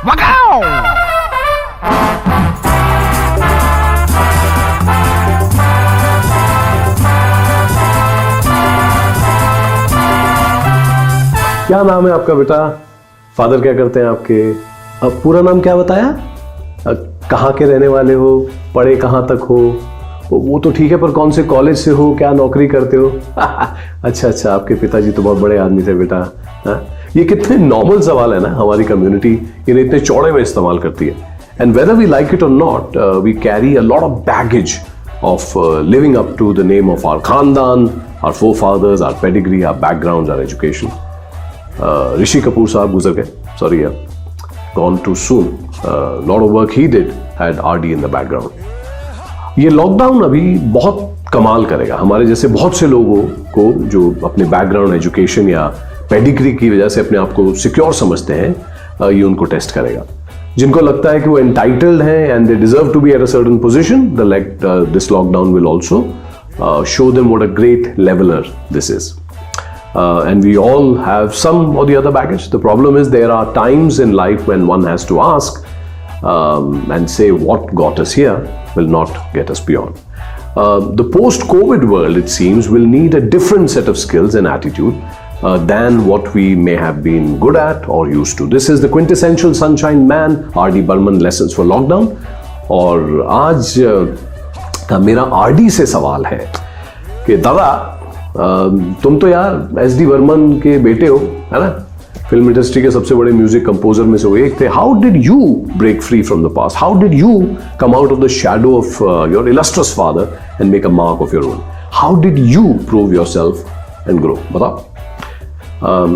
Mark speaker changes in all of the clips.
Speaker 1: भगाओ।
Speaker 2: क्या नाम है आपका बेटा? फादर क्या करते हैं आपके? अब पूरा नाम क्या बताया? कहाँ के रहने वाले हो? पढ़े कहाँ तक हो? वो तो ठीक है, पर कौन से कॉलेज से हो? क्या नौकरी करते हो? अच्छा अच्छा, आपके पिताजी तो बहुत बड़े आदमी थे बेटा। हाँ? ये कितने नॉर्मल सवाल है ना, हमारी कम्युनिटी इन्हें इतने चौड़े में इस्तेमाल करती है। And whether we like it और not, we carry a lot of baggage of living up to the name of our khandan, our forefathers, our pedigree, our backgrounds, our education. Rishi Kapoor साहब गुजर गए, sorry यार, gone too soon. Lot of work he did had RD in the background. ये lockdown अभी बहुत कमाल करेगा हमारे जैसे बहुत से लोगों को जो अपने बैकग्राउंड, एजुकेशन या पेडिग्री की वजह से अपने आप को सिक्योर समझते हैं, ये उनको टेस्ट करेगा। जिनको लगता है कि वो एंटाइटल्ड हैं and they deserve to be at a certain position, this lockdown will also show them what a great leveller this is. And we all have some or the other baggage. The problem is there are times in life when one has to ask and say what got us here will not get us beyond. The post-COVID world, it seems, will need a different set of skills and attitude than what we may have been good at or used to. This is the quintessential Sunshine Man, R.D. Burman Lessons for Lockdown. और आज का मेरा R.D. से सवाल है कि दादा, तुम तो यार एस.डी. बर्मन के बेटे हो, है ना? फिल्म इंडस्ट्री के सबसे बड़े म्यूजिक कंपोजर में से वो एक थे। How did you break free from the past? How did you come out of the shadow of your illustrious father and make a mark of your own? How did you prove yourself and grow? बताओ।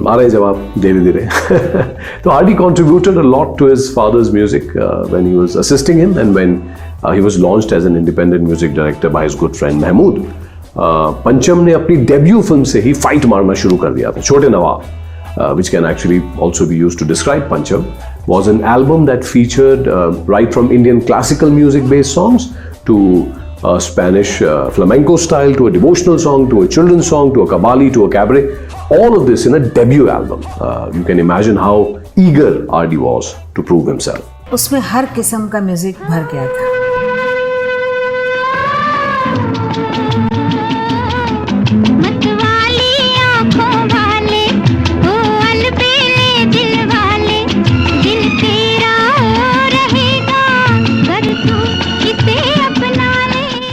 Speaker 2: आ रहे जवाब धीरे धीरे। तो R D. contributed a lot to his father's music when he was assisting him and when he was launched as an independent music director by his good friend Mahmood. पंचम ने अपनी डेब्यू फिल्म से ही फाइट मारना शुरू कर दिया था। छोटे नवाब, which can actually also be used to describe Pancham, was an album that featured right from Indian classical music based songs to Spanish flamenco style, to a devotional song, to a children's song, to a Qawwali, to a cabaret. All of this in a debut album. You can imagine how eager R.D. was to prove himself.
Speaker 3: उसमें हर किस्म का music भर गया था।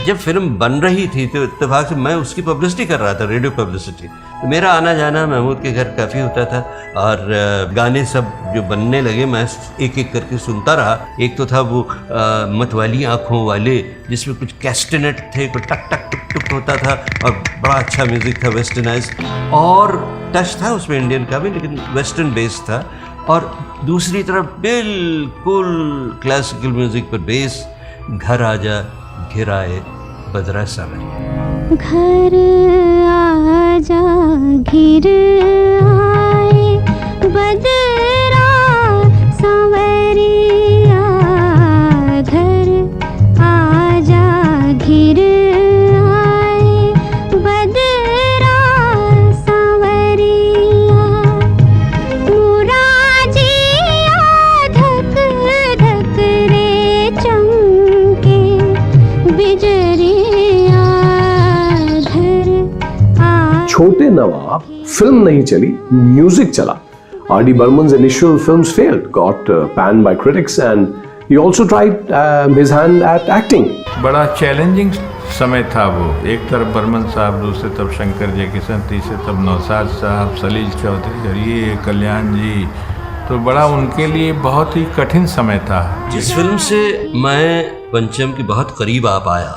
Speaker 4: जब film बन रही थी तो इत्तेफाक से मैं उसकी पब्लिसिटी कर रहा था, रेडियो पब्लिसिटी। तो मेरा आना जाना महमूद के घर काफ़ी होता था और गाने सब जो बनने लगे मैं एक एक करके सुनता रहा। एक तो था वो मतवाली आँखों वाले, जिसमें कुछ कैस्टनेट थे, कुछ टक टक टुक टुक होता था और बड़ा अच्छा म्यूज़िक था, वेस्टर्नाइज, और टच था उसमें इंडियन का भी, लेकिन वेस्टर्न बेस था। और दूसरी तरफ बिल्कुल क्लासिकल म्यूज़िक पर बेस, घर आजा घिर आए बदरा सावरिया।
Speaker 5: घर आजा घिर आए बदरा सावरिया, घर आजा घिर आए बदरा सावरिया, मुराजिया धक धक रे चमके बिजरिया।
Speaker 2: छोटे नवाब फिल्म नहीं चली, म्यूजिक चला। R.D. Burman's initial films failed, got panned by critics, and he also tried his hand at acting.
Speaker 6: बड़ा चैलेंजिंग समय था वो। एक तरफ बर्मन साहब, दूसरी तरफ शंकर जयकिशन, तीसरी तरफ नौशाद साहब, सलील चौधरी और ये कल्याण जी, तो बड़ा उनके लिए बहुत ही कठिन समय था।
Speaker 4: जिस फिल्म से मैं पंचम के बहुत करीब आ पाया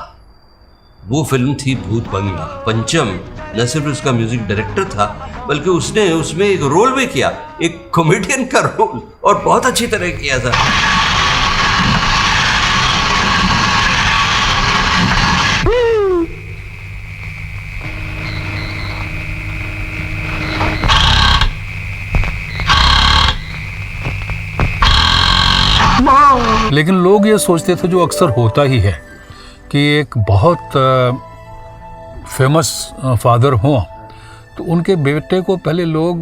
Speaker 4: वो फिल्म थी भूत बंगला। पंचम न सिर्फ उसका म्यूजिक डायरेक्टर था बल्कि उसने उसमें एक रोल भी किया, एक कॉमेडियन का रोल, और बहुत अच्छी तरह किया था।
Speaker 7: लेकिन लोग ये सोचते थे, जो अक्सर होता ही है, कि एक बहुत फेमस फादर हों तो उनके बेटे को पहले लोग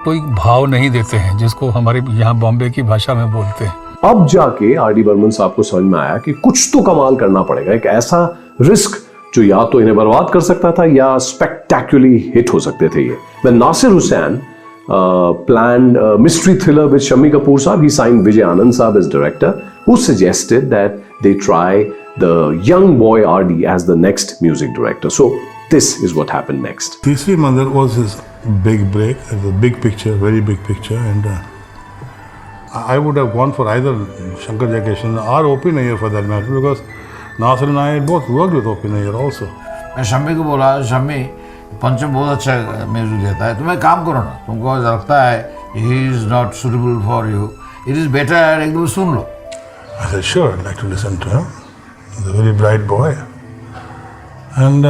Speaker 7: कोई भाव नहीं देते हैं, जिसको हमारे यहाँ बॉम्बे की भाषा में बोलते हैं।
Speaker 2: अब जाके आर डी बर्मन साहब को समझ में आया कि कुछ तो कमाल करना पड़ेगा, एक ऐसा रिस्क जो या तो इन्हें बर्बाद कर सकता था या स्पेक्टेक्युलरली हिट हो सकते थे ये। When Nasir Hussain planned a mystery thriller with Shammi Kapoor साहब, he signed Vijay Anand साहब as director, who suggested that they try the young boy RD as the next music director. So this is what happened next.
Speaker 1: Tisri Mandir was his big break. It was a big picture, very big picture, and I would have gone for either Shankar Jaikishan or O.P. Nayyar for that matter, because Nasir and I had both worked with O.P. Nayyar also.
Speaker 8: मैं शम्मी को बोला, शम्मी पंचम बहुत अच्छा music देता है, तुम एक काम करो ना, तुमको लगता है he is not suitable for you, it is better एक दो सुन लो।
Speaker 1: I said, sure, I'd like to listen to him. He's a very bright boy. And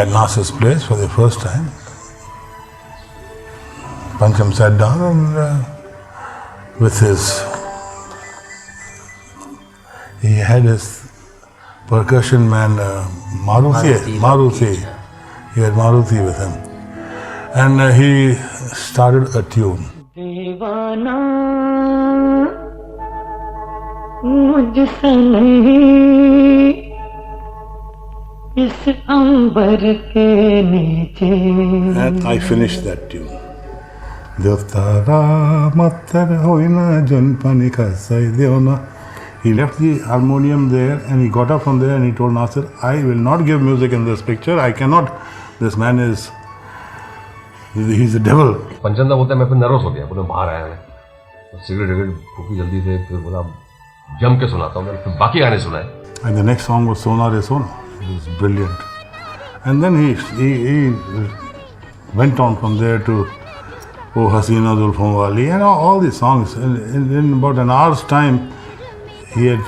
Speaker 1: at Nasir's place for the first time, Pancham sat down and with his, he had his percussion man Maruti. He had Maruti with him. And he started a tune.
Speaker 9: दीवाना मुझसे नहीं इस अंबर के नीचे।
Speaker 1: And I finished that tune. Deftara matar hoina janpani kasai deona. He left the harmonium there and he got up from there and he told Nasir, I will not give music in this picture. I cannot. This man is, he's a devil.
Speaker 10: पंचंदा बोलता है मैं फिर nervous हो गया, बोले बाहर आया मैं सिगरेट विगरेट फूकी जल्दी से, फिर बोला जम के सुनाता हूँ, मैंने फिर बाकी गाने सुनाए।
Speaker 1: And the next song was Sona Re Sona. It was brilliant. And then he went on from there to Oh Hasina Zulfon Wali and all these songs. In about an hour's time, he had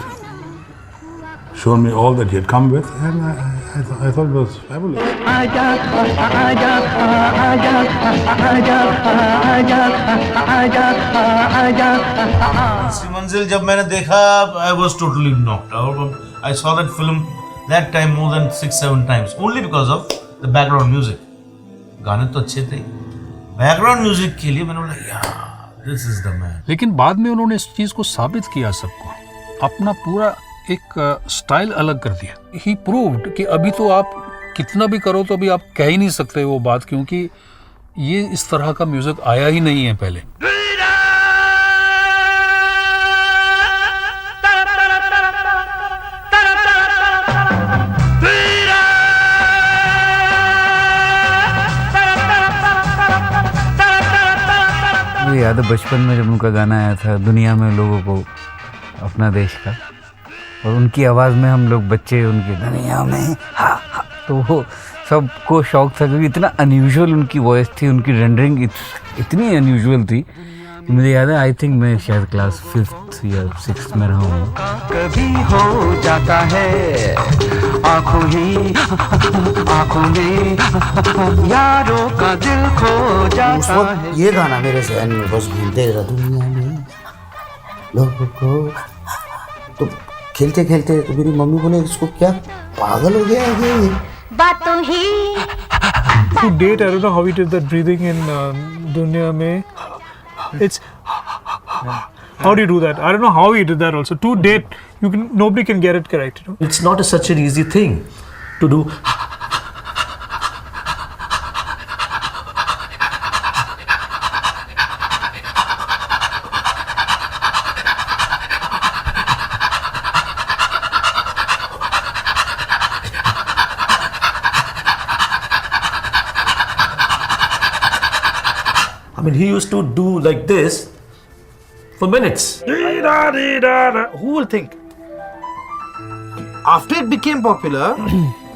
Speaker 1: shown me all that he had come with, and I thought it was fabulous.
Speaker 11: तीसरी मंजिल जब मैंने देखा, I was totally knocked out. I saw that film that time more than 6-7 times only because of the background music. गाने तो अच्छे थे, background music के लिए मैंने बोला यार दिस इज द मैन।
Speaker 7: लेकिन बाद में उन्होंने इस चीज को साबित किया सबको, अपना पूरा एक स्टाइल अलग कर दिया। ही प्रूव्ड कि अभी तो आप कितना भी करो तो अभी आप कह ही नहीं सकते वो बात, क्योंकि ये इस तरह का म्यूजिक आया ही नहीं है पहले।
Speaker 12: मुझे याद है बचपन में जब उनका गाना आया था दुनिया में लोगों को अपना देश का, और उनकी आवाज़ में हम लोग बच्चे उनकी दुनिया में हा हा, तो वो सबको शौक था क्योंकि इतना अनयूजुअल उनकी वॉइस थी, उनकी रेंडरिंग इतनी अनयूजुअल थी। मुझे याद है आई थिंक मैं शायद क्लास 5th या 6th में रहा हूँ।
Speaker 9: कभी हो जाता है आँखों में यारों का दिल खो जाता है।
Speaker 13: ये गाना मेरे जहन में बस घूमते रहा, दुनिया में लोगों को। तो खेलते खेलते तो मेरी मम्मी बोले इसको क्या पागल हो गया है ये
Speaker 5: बातों ही।
Speaker 14: To date, I don't know how he did that breathing in दुनिया में. It's how do you do that? I don't know how he did that. Also, to date, nobody can get it correct. You know?
Speaker 11: It's not such an easy thing to do. I mean, he used to do like this for minutes.
Speaker 14: Who will think?
Speaker 11: After it became popular,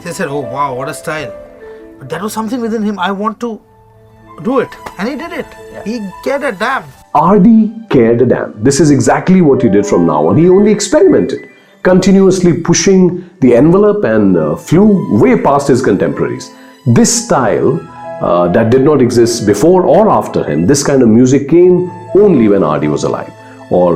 Speaker 11: they said, "Oh wow, what a style!" But that was something within him. I want to do it, and he did it. He cared a damn.
Speaker 2: RD cared a damn. This is exactly what he did from now on. He only experimented, continuously pushing the envelope and flew way past his contemporaries. This style that did not exist before or after him. This kind of music came only when RD was alive. और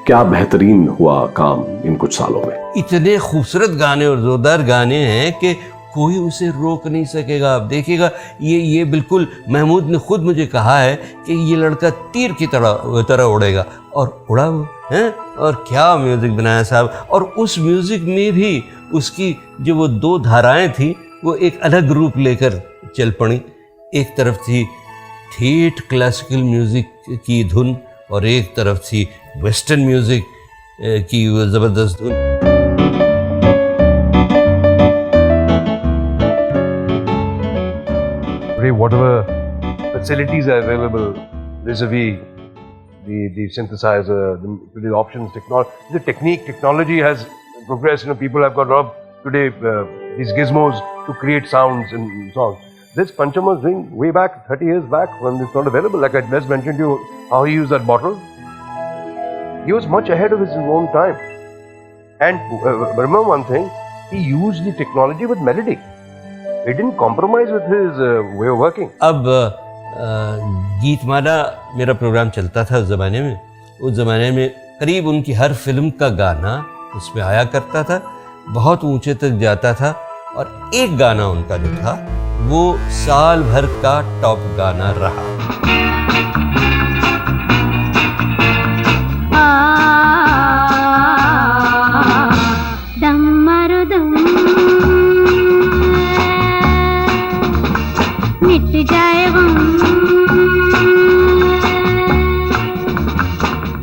Speaker 2: क्या बेहतरीन हुआ काम इन कुछ सालों में।
Speaker 4: इतने खूबसूरत गाने और जोरदार गाने हैं कि कोई उसे रोक नहीं सकेगा। आप देखिएगा, ये बिल्कुल महमूद ने खुद मुझे कहा है कि ये लड़का तीर की तरह उड़ेगा, और उड़ा वो हैं। और क्या म्यूज़िक बनाया साहब। और उस म्यूज़िक में भी उसकी जो वो दो धाराएं थी वो एक अलग रूप लेकर चल पड़ी। एक तरफ थी ठेठ क्लासिकल म्यूज़िक की धुन और एक तरफ थी वेस्टर्न म्यूज़िक की वो ज़बरदस्त धुन।
Speaker 10: Whatever facilities are available vis-a-vis the synthesizer, the options, technology has progressed. People have got a lot of today these gizmos to create sounds and songs. This Pancham was doing way back 30 years back when it's not available. Like I just mentioned to you how he used that bottle. He was much ahead of his own time. And remember one thing, he used the technology with melody. He didn't compromise with his way of working.
Speaker 4: अब गीतमाला मेरा programme चलता था उस ज़माने में। उस ज़माने में करीब उनकी हर फिल्म का गाना उसमें आया करता था, बहुत ऊंचे तक जाता था। और एक गाना उनका जो था वो साल भर का टॉप गाना रहा।
Speaker 5: दम मारो दम, मिट जाए गम,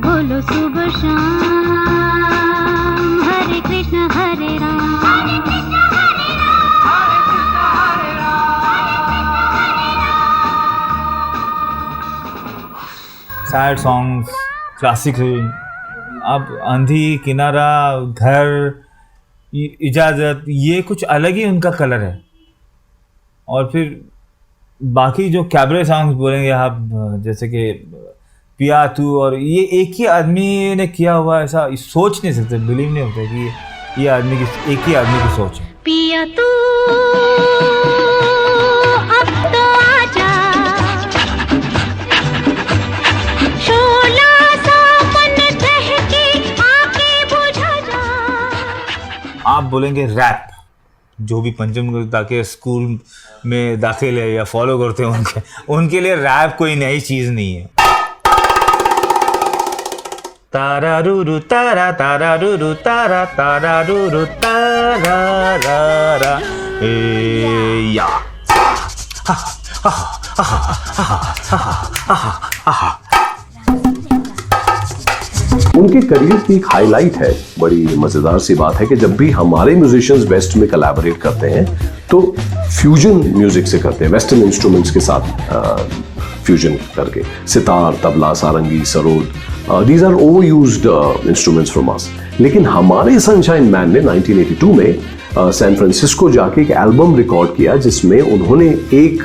Speaker 5: बोलो सुबह शाम, हरे कृष्ण हरे राम।
Speaker 15: सैड सॉन्ग्स, क्लासिकल, अब आंधी, किनारा, घर, इजाज़त, ये कुछ अलग ही उनका कलर है। और फिर बाकी जो कैबरे सॉन्ग्स बोलेंगे आप, जैसे कि पिया तू, और ये एक ही आदमी ने किया हुआ, ऐसा सोच नहीं सकते, बिलीव नहीं होता कि ये आदमी की, एक ही आदमी की सोच है।
Speaker 5: पिया तू अब तो आजा, शोला सा मन बहके आके बुझा जा।
Speaker 15: आप बोलेंगे रैप, जो भी पंचम ताकि स्कूल में दाखिल है या फॉलो करते हैं उनके लिए रैप कोई नई चीज़ नहीं है। तारा रूरू तारा, तारा रूरू तारा, तारा रूरू तारा रा रा ए या।
Speaker 2: उनके करियर की एक हाईलाइट है, बड़ी मजेदार सी बात है कि जब भी हमारे म्यूजिशियंस वेस्ट में कोलैबोरेट करते हैं तो फ्यूजन म्यूजिक से करते हैं, वेस्टर्न इंस्ट्रूमेंट्स के साथ फ्यूजन करके, sitar, tabla, sarangi, sarod, these are over used instruments from us. लेकिन हमारे सनशाइन मैन ने 1982 में सैन फ्रांसिस्को जाके एक एल्बम रिकॉर्ड किया जिसमें उन्होंने एक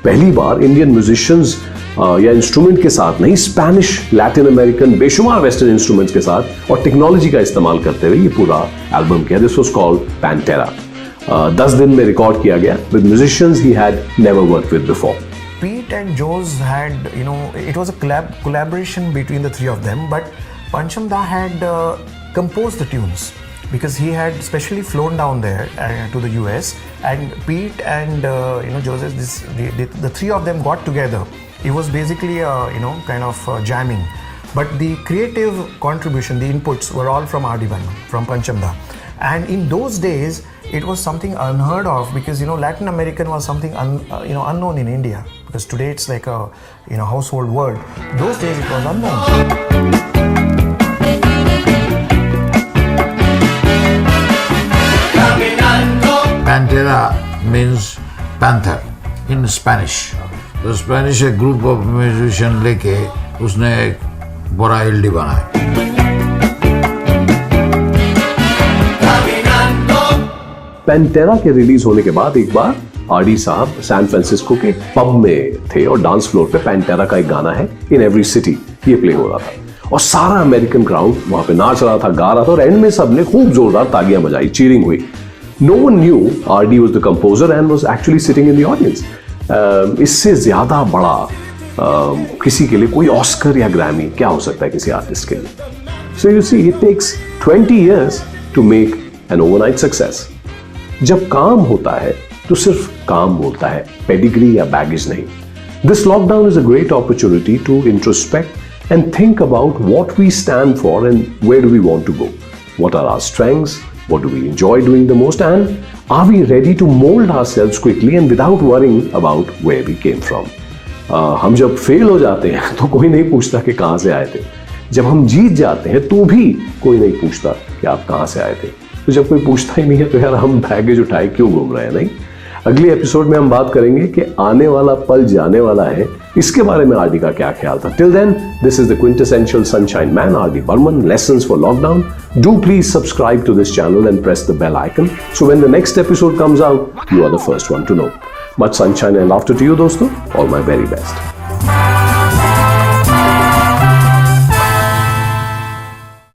Speaker 2: पहली बार इंडियन म्यूजिशियंस या इंस्ट्रूमेंट के साथ नहीं, स्पेनिश, लैटिन अमेरिकन, बेशुमार वेस्टर्न इंस्ट्रूमेंट्स के साथ और टेक्नोलॉजी का इस्तेमाल करते हुए ये पूरा एल्बम किया। This was called पैंटेरा। 10 दिन में रिकॉर्ड किया गया with musicians he had never worked with before.
Speaker 16: Pete and Joe's had, it was a collaboration between the three of them, but Pancham Da had composed the tunes because he had specially flown down there to the US, and Pete and Joseph, the three of them got together. It was basically kind of jamming, but the creative contribution, the inputs were all from R.D. Burman, from Pancham Da. And in those days it was something unheard of because Latin American was something unknown in India, because today it's like a household word. Those days it was unknown.
Speaker 8: Pantera means panther in Spanish. तो Spanish एक group of musician लेके उसने एक बड़ा LD बनाया।
Speaker 2: पैंटेरा के release होने के बाद एक बार आरडी साहब सैन फ्रांसिस्को के पब में थे और डांस फ्लोर पे पैंटेरा का एक गाना है इन एवरी सिटी ये प्ले हो रहा था और सारा अमेरिकन क्राउड वहां पे नाच रहा था, गा रहा था और एंड में सबने खूब जोरदार तालियां बजाई, चीयरिंग हुई। No one knew RD was the composer and was actually sitting in the audience. इससे ज्यादा बड़ा किसी के लिए कोई ऑस्कर या ग्रैमी क्या हो सकता है किसी आर्टिस्ट के लिए। So you see it takes 20 years to make an overnight success. जब काम होता है तो सिर्फ काम बोलता है, पेडिग्री या बैगेज नहीं। This lockdown is a great opportunity to introspect and think about what we stand for and where do we want to go. What are our strengths? What do we enjoy doing the most? And are we ready to mold ourselves quickly and without worrying about where we came from? हम जब fail हो जाते हैं तो कोई नहीं पूछता कि कहाँ से आए थे। जब हम जीत जाते हैं तो भी कोई नहीं पूछता कि आप कहाँ से आए थे। तो जब कोई पूछता ही नहीं है तो यार हम बैगेज उठाए क्यों घूम रहे हैं, नहीं? अगले एपिसोड में हम बात करेंगे कि आने वाला पल जाने वाला है, इसके बारे में आरडी का क्या ख्याल था। Till then, this is the quintessential sunshine man, RD Burman, lessons for lockdown. Do please subscribe to this channel and press the bell icon so when the next episode comes out, you are the first one to know. Much sunshine and laughter to you, dosto. All my very best.